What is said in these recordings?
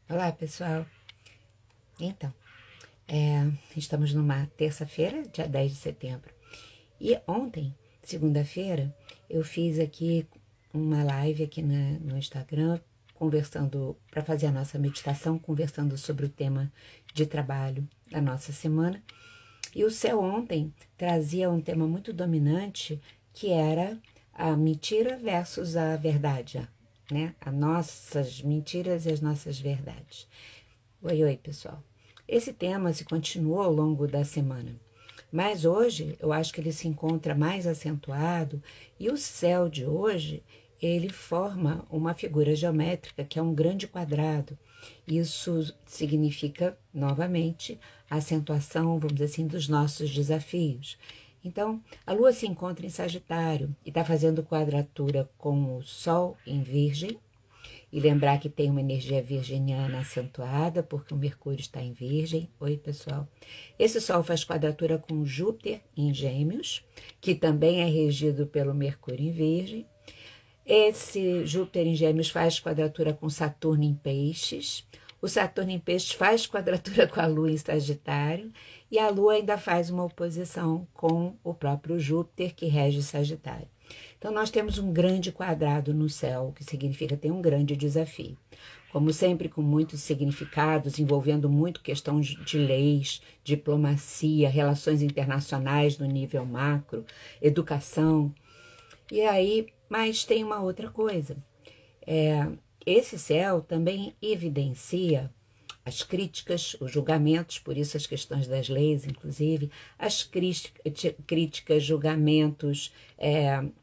Olá, pessoal. Então, estamos numa terça-feira, dia 10 de setembro. E ontem, segunda-feira, eu fiz aqui uma live aqui no Instagram, conversando, para fazer a nossa meditação, conversando sobre o tema de trabalho da nossa semana. E o céu ontem trazia um tema muito dominante, que era a mentira versus a verdade, né? As nossas mentiras e as nossas verdades. Oi, pessoal. Esse tema se continuou ao longo da semana, mas hoje eu acho que ele se encontra mais acentuado e o céu de hoje ele forma uma figura geométrica que é um grande quadrado. Isso significa, novamente, a acentuação, vamos dizer assim, dos nossos desafios. Então, a Lua se encontra em Sagitário e está fazendo quadratura com o Sol em Virgem, e lembrar que tem uma energia virginiana acentuada, porque o Mercúrio está em Virgem. Oi, pessoal. Esse Sol faz quadratura com Júpiter em Gêmeos, que também é regido pelo Mercúrio em Virgem. Esse Júpiter em Gêmeos faz quadratura com Saturno em Peixes. O Saturno em Peixes faz quadratura com a Lua em Sagitário. E a Lua ainda faz uma oposição com o próprio Júpiter, que rege Sagitário. Então, nós temos um grande quadrado no céu, que significa ter um grande desafio. Como sempre, com muitos significados, envolvendo muito questão de leis, diplomacia, relações internacionais no nível macro, educação. E aí, mas tem uma outra coisa. Esse céu também evidencia as críticas, os julgamentos, por isso as questões das leis, inclusive, as críticas, julgamentos,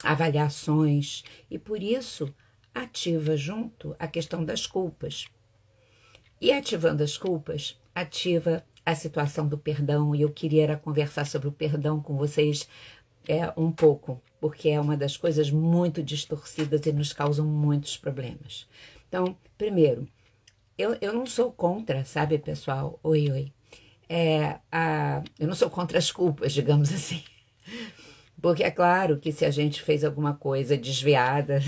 avaliações, e por isso ativa junto a questão das culpas. E ativando as culpas, ativa a situação do perdão, e eu queria conversar sobre o perdão com vocês um pouco, porque é uma das coisas muito distorcidas e nos causam muitos problemas. Então, primeiro, eu não sou contra, sabe, pessoal? Oi. Eu não sou contra as culpas, digamos assim. Porque é claro que se a gente fez alguma coisa desviada,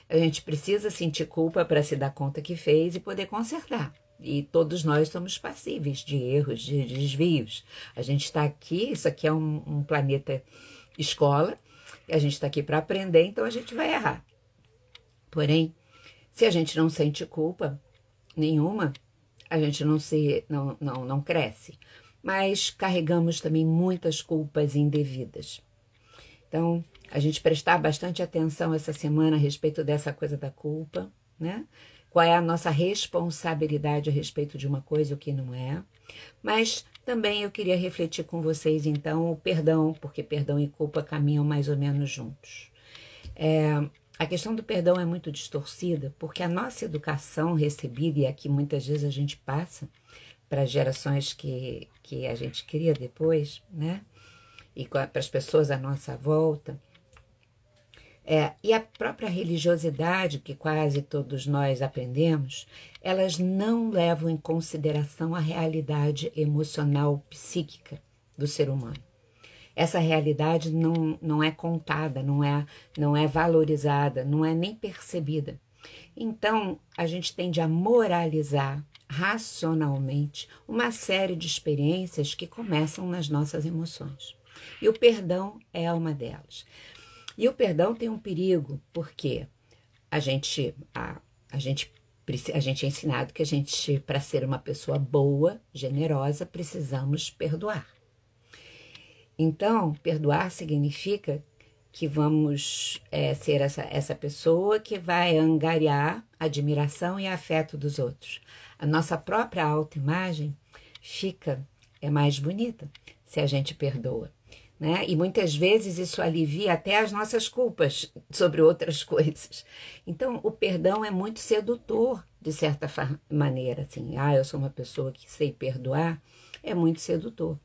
a gente precisa sentir culpa para se dar conta que fez e poder consertar. E todos nós somos passíveis de erros, de desvios. A gente está aqui, isso aqui é um planeta escola, e a gente está aqui para aprender, então a gente vai errar. Porém, se a gente não sente culpa nenhuma, a gente não cresce. Mas carregamos também muitas culpas indevidas. Então, a gente prestar bastante atenção essa semana a respeito dessa coisa da culpa, né? Qual é a nossa responsabilidade a respeito de uma coisa e o que não é. Mas também eu queria refletir com vocês, então, o perdão, porque perdão e culpa caminham mais ou menos juntos. A questão do perdão é muito distorcida, porque a nossa educação recebida, e aqui muitas vezes a gente passa para as gerações que a gente cria depois, né? E para as pessoas à nossa volta, e a própria religiosidade que quase todos nós aprendemos, elas não levam em consideração a realidade emocional psíquica do ser humano. Essa realidade não é contada, não é valorizada, não é nem percebida. Então, a gente tende a moralizar racionalmente uma série de experiências que começam nas nossas emoções. E o perdão é uma delas. E o perdão tem um perigo, porque a gente é ensinado que para ser uma pessoa boa, generosa, precisamos perdoar. Então, perdoar significa que vamos ser essa pessoa que vai angariar admiração e afeto dos outros. A nossa própria autoimagem é mais bonita se a gente perdoa. Né? E muitas vezes isso alivia até as nossas culpas sobre outras coisas. Então, o perdão é muito sedutor, de certa maneira. Assim, eu sou uma pessoa que sei perdoar, é muito sedutor.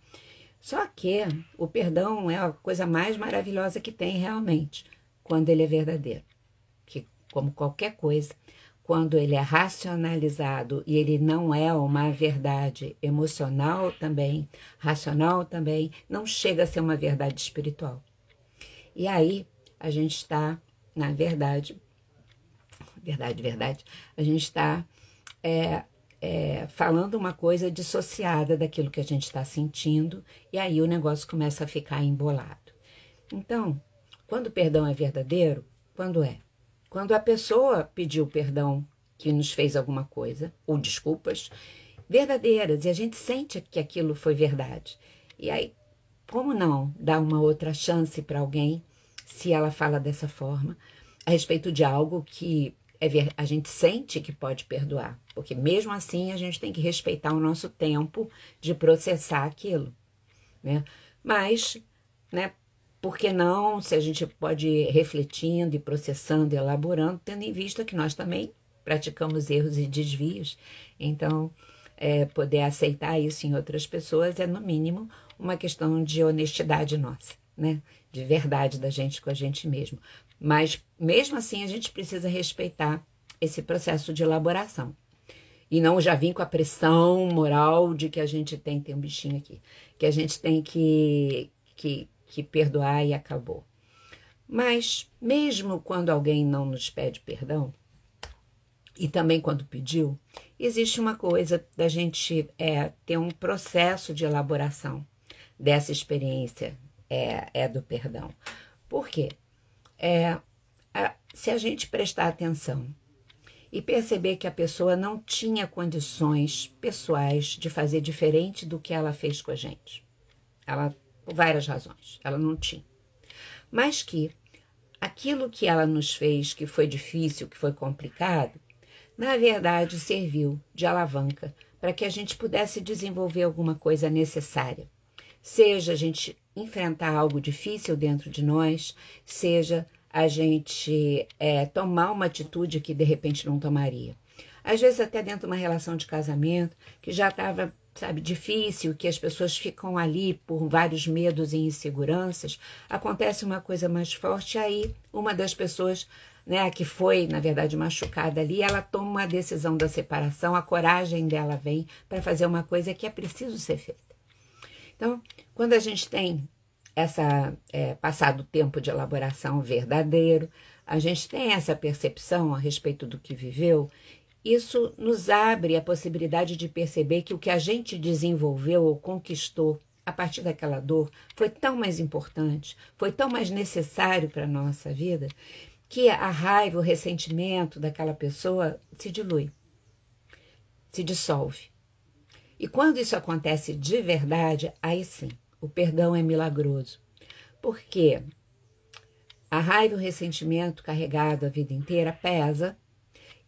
Só que o perdão é a coisa mais maravilhosa que tem realmente, quando ele é verdadeiro. Que, como qualquer coisa, quando ele é racionalizado e ele não é uma verdade emocional também, racional também, não chega a ser uma verdade espiritual. E aí a gente está, na verdade, a gente está falando uma coisa dissociada daquilo que a gente está sentindo, e aí o negócio começa a ficar embolado. Então, quando o perdão é verdadeiro, quando é? Quando a pessoa pediu perdão que nos fez alguma coisa, ou desculpas, verdadeiras, e a gente sente que aquilo foi verdade. E aí, como não dar uma outra chance para alguém, se ela fala dessa forma, a respeito de algo que a gente sente que pode perdoar? Porque mesmo assim a gente tem que respeitar o nosso tempo de processar aquilo, né? Mas, né, por que não, se a gente pode ir refletindo e processando e elaborando, tendo em vista que nós também praticamos erros e desvios, então poder aceitar isso em outras pessoas é, no mínimo, uma questão de honestidade nossa, né? De verdade da gente com a gente mesmo. Mas, mesmo assim, a gente precisa respeitar esse processo de elaboração. E não já vir com a pressão moral de que a gente tem um bichinho aqui, que a gente tem que perdoar e acabou. Mas, mesmo quando alguém não nos pede perdão, e também quando pediu, existe uma coisa da gente ter um processo de elaboração dessa experiência do perdão. Por quê? Se a gente prestar atenção e perceber que a pessoa não tinha condições pessoais de fazer diferente do que ela fez com a gente, por várias razões, ela não tinha, mas que aquilo que ela nos fez, que foi difícil, que foi complicado, na verdade serviu de alavanca para que a gente pudesse desenvolver alguma coisa necessária. Seja a gente enfrentar algo difícil dentro de nós, seja a gente tomar uma atitude que de repente não tomaria. Às vezes até dentro de uma relação de casamento que já estava, difícil, que as pessoas ficam ali por vários medos e inseguranças, acontece uma coisa mais forte, aí uma das pessoas, né, que foi, na verdade, machucada ali, ela toma uma decisão da separação, a coragem dela vem para fazer uma coisa que é preciso ser feita. Então, quando a gente tem passado o tempo de elaboração verdadeiro, a gente tem essa percepção a respeito do que viveu, isso nos abre a possibilidade de perceber que o que a gente desenvolveu ou conquistou a partir daquela dor foi tão mais importante, foi tão mais necessário para a nossa vida, que a raiva, o ressentimento daquela pessoa se dilui, se dissolve. E quando isso acontece de verdade, aí sim, o perdão é milagroso. Porque a raiva e o ressentimento carregado a vida inteira pesa,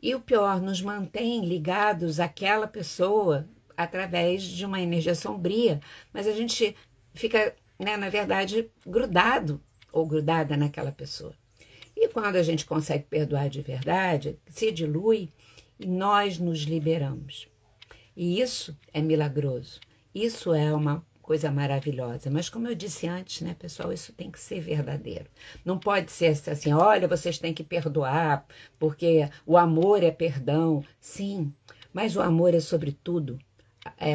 e o pior, nos mantém ligados àquela pessoa através de uma energia sombria, mas a gente fica, né, na verdade, grudado ou grudada naquela pessoa. E quando a gente consegue perdoar de verdade, se dilui e nós nos liberamos. E isso é milagroso, isso é uma coisa maravilhosa. Mas como eu disse antes, né, pessoal, isso tem que ser verdadeiro. Não pode ser assim, olha, vocês têm que perdoar, porque o amor é perdão. Sim, mas o amor é sobretudo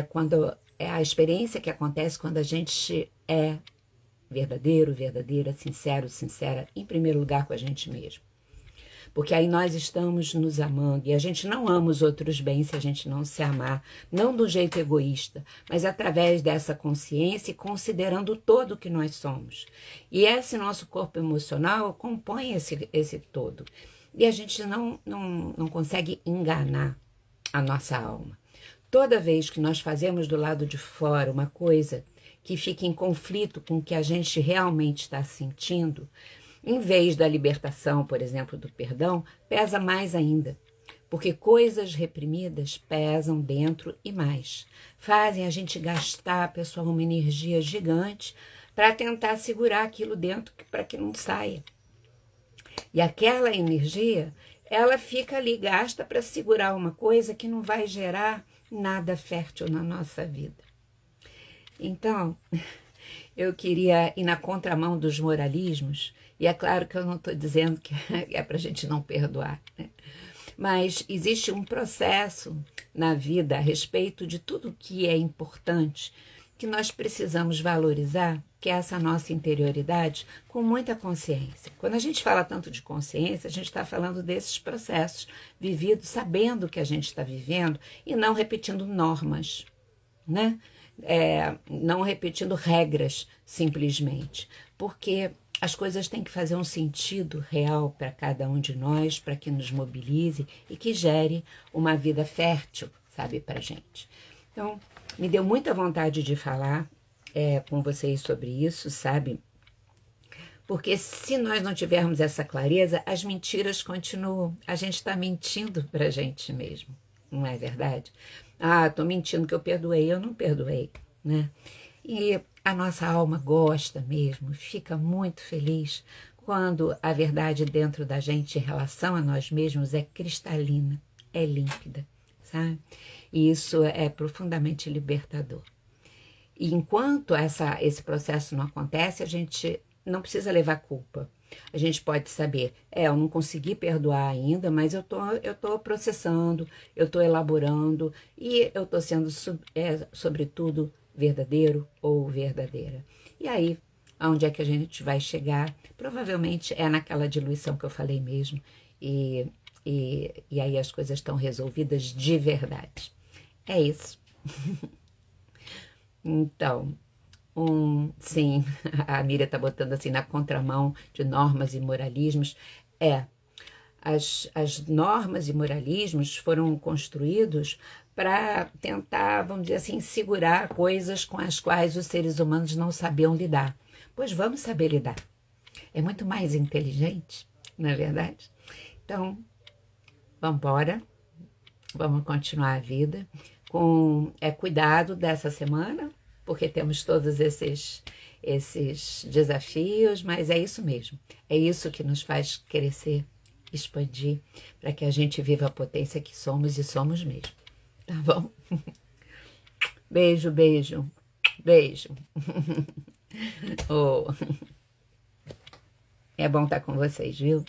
quando é a experiência que acontece quando a gente é verdadeiro, verdadeira, sincero, sincera, em primeiro lugar com a gente mesmo. Porque aí nós estamos nos amando, e a gente não ama os outros bem se a gente não se amar, não do jeito egoísta, mas através dessa consciência e considerando o todo que nós somos. E esse nosso corpo emocional compõe esse todo. E a gente não consegue enganar a nossa alma. Toda vez que nós fazemos do lado de fora uma coisa que fica em conflito com o que a gente realmente está sentindo, em vez da libertação, por exemplo, do perdão, pesa mais ainda. Porque coisas reprimidas pesam dentro e mais. Fazem a gente gastar, pessoal, uma energia gigante para tentar segurar aquilo dentro para que não saia. E aquela energia, ela fica ali gasta para segurar uma coisa que não vai gerar nada fértil na nossa vida. Então, eu queria ir na contramão dos moralismos, e é claro que eu não estou dizendo que é para a gente não perdoar, né? Mas existe um processo na vida a respeito de tudo que é importante, que nós precisamos valorizar, que é essa nossa interioridade, com muita consciência. Quando a gente fala tanto de consciência, a gente está falando desses processos vividos, sabendo o que a gente está vivendo e não repetindo normas, né? Não repetindo regras, simplesmente. Porque as coisas têm que fazer um sentido real para cada um de nós, para que nos mobilize e que gere uma vida fértil, sabe, para a gente. Então, me deu muita vontade de falar com vocês sobre isso, sabe? Porque se nós não tivermos essa clareza, as mentiras continuam. A gente está mentindo para a gente mesmo, não é verdade? Ah, estou mentindo que eu perdoei, eu não perdoei, né? E a nossa alma gosta mesmo, fica muito feliz quando a verdade dentro da gente em relação a nós mesmos é cristalina, é límpida, sabe? E isso é profundamente libertador. E enquanto esse processo não acontece, a gente não precisa levar culpa. A gente pode saber, eu não consegui perdoar ainda, mas eu tô processando, eu tô elaborando e eu tô sendo, sobretudo, verdadeiro ou verdadeira. E aí, aonde é que a gente vai chegar? Provavelmente é naquela diluição que eu falei mesmo. E aí as coisas estão resolvidas de verdade. É isso. Então, sim, a Miriam está botando assim na contramão de normas e moralismos. As normas e moralismos foram construídos para tentar, vamos dizer assim, segurar coisas com as quais os seres humanos não sabiam lidar. Pois vamos saber lidar. É muito mais inteligente, não é verdade? Então, vamos embora, vamos continuar a vida com cuidado dessa semana, porque temos todos esses desafios, mas é isso mesmo. É isso que nos faz crescer, expandir, para que a gente viva a potência que somos e somos mesmo. Tá bom? Beijo, beijo, beijo. Oh, é bom estar com vocês, viu?